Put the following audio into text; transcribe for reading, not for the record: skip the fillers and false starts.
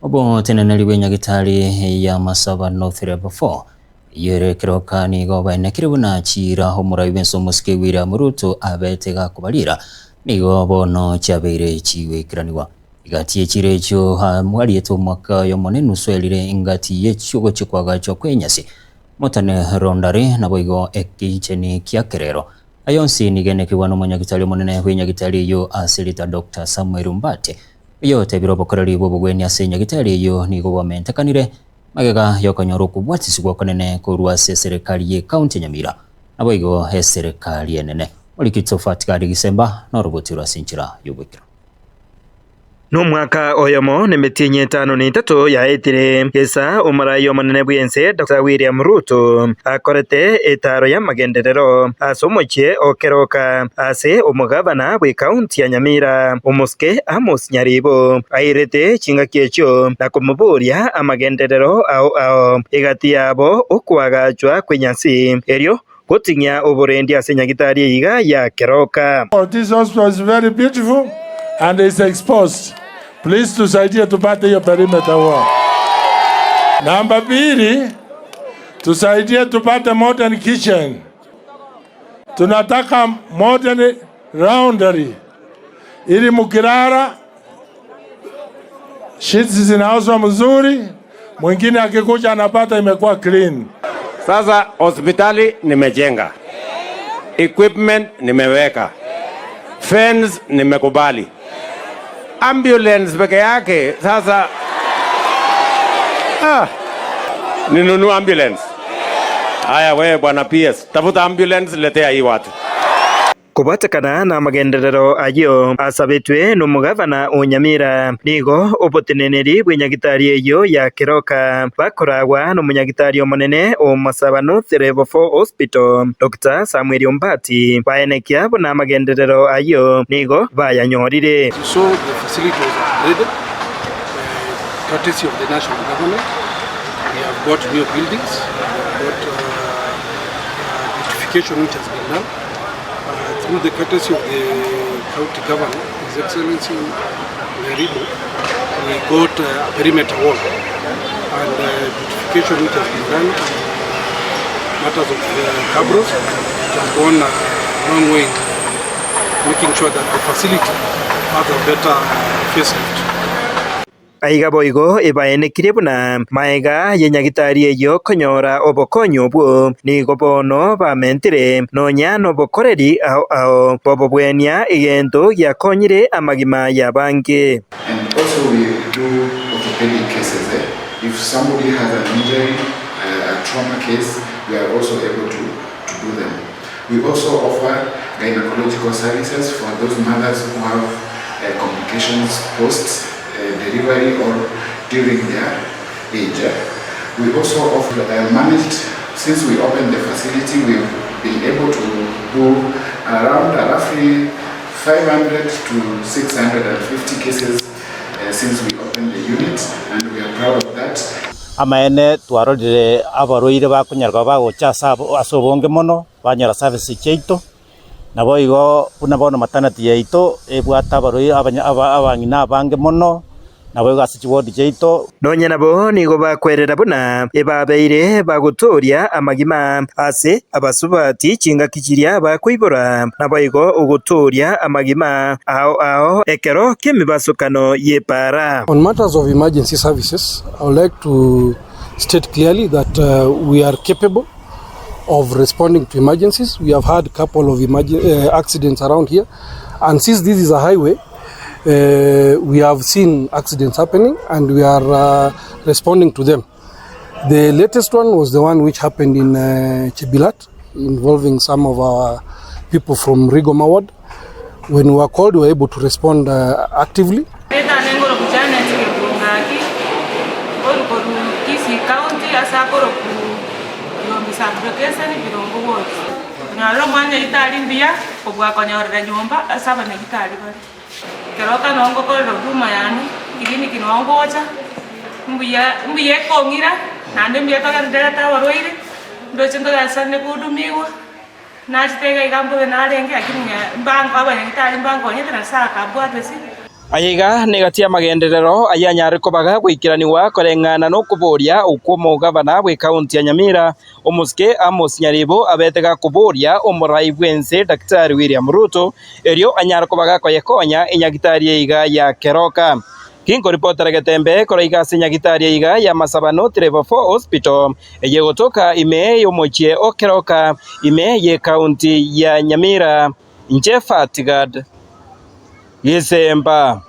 Obo teneneri bwenyagitari ya Masaba North Level 4 yerekeroka nigo bainekire bunachira homurai benso musike William Ruto abetega kubalira nigo bono chabeire chiwekiraniwa igati echire echo mwali eto mwaka yomone nuswelire ingati yechugo chikwaga cho kwenyasi motane rondari naboigo ekicheni kiakerero ayonsi nigenekirwa n'umunyagitari munene bwenyagitari yo asilita Dr. Samuel Mbate yote birobokoreri bobugweni asenyagitari yo nigo bamentekanire magega yokonyoro kubwatisibwa konene kurwa serikali ye county Nyamira naboigo serikali enene olikitso fatikari gisemba norobotira sinchira yubukira no mwaka oyomo nemetinye 53 yaetire esa umarayo munene bwense Dr. William Ruto akorete etaro ya magenderero asomoche okeroka ase umugabana bwe county ya Nyamira umuske Amos Nyaribo airete chinga kyecho nakumuburia amagenderero ao igati yabo okwagachwa kwenyasi eryo gotinya oborendi asenyagitari iga ya keroka. This hospital is very beautiful and it's exposed. Please tusaidie tupate hiyo perimeter wall. Namba 2, tusaidie tupate modern kitchen. Tunataka modern laundry. Ili mukirara sheets zinaoswa mzuri, mwingine akikuja anapata imekuwa clean. Sasa hospitali nimejenga. Equipment nimeweka. Fans nimekubali. Ambulance peke yake sasa ninunua ambulance. Haya wewe bwana PS, tafuta ambulance letea hii watu. Kubatakana na magenderero ayo asabetwe n'umugabana Nyamira nigo oboteneneri bwenyagitari eyo ya keroka bakoragwa n'umunyagitari omonene Masaba North Level 4 Hospital Dr. Samuel Mbati baenekia bona magenderero ayo nigo bayanyorire. So the facility was upgraded courtesy of the national government. We have got new buildings, we have got beautification which has been done. Through the courtesy of the county governor, His Excellency Nyaribo, we got a perimeter wall and beautification which has been done in matters of cabros. It has gone a long way in making sure that the facility has a better facelift. Aiga boigo ebaenekire buna maega yenyagitari eyo konyora obokonyo bwo nigo bono bamentire nonya nobokoreri ao bobobwenia igento yakonyire amagima yabange. And also we do orthopedic cases. If somebody has an injury, a trauma case, we are also able to do them. We also offer gynecological services for those mothers who have complications post delivery or during their age. We also offer managed, since we opened the facility, we've been able to do around roughly 500 to 650 cases since we opened the unit, and we are proud of that. Amaene twarorire abaroire bakunyarwa bagocha asobonge mono banyara service cheito nabo igo unabono maternity yeito ebwata abaroire abangina abange mono nabo gasichiwodi cheito nonya nabo nigo bakwerera buna ebabeire bagutoria amagima ase abasubati chinga kichiria bakwibora nabo igo ugutoria amagima ao ekero kemibasukano yepara. On matters of emergency services, I would like to state clearly that we are capable of responding to emergencies. We have had a couple of accidents around here, and since this is a highway, we have seen accidents happening and we are responding to them. The latest one was the one which happened in Chebilat, involving some of our people from Rigoma Ward. When we were called, we were able to respond actively. Keroka nongo ko huduma yani kigini kinongocha mbuye kongira nande mbuye toka ndeleta waroire ndo chindo yasane kudumiwa na chitega ikambo na renge akini mbango abanyitali mbango nyete na saka bwatesi ayiga negatia magenderero ayanyare kobaga gwikiraniwa koreng'ana no kuburia ukumo gavana bwe county ya Nyamira omuske Amos Nyaribo abetega kuburia omurai bwense Daktari William Ruto erio anyare kobaga koyekonya inyagitari yiga ya Keroka. Kingo reporter Getembe koraiga nyagitari yiga ya Masabano Level 4 Hospital eye gotoka ime yomochie Okeroka ime ye county ya Nyamira. Nje Fatigad Yesemba.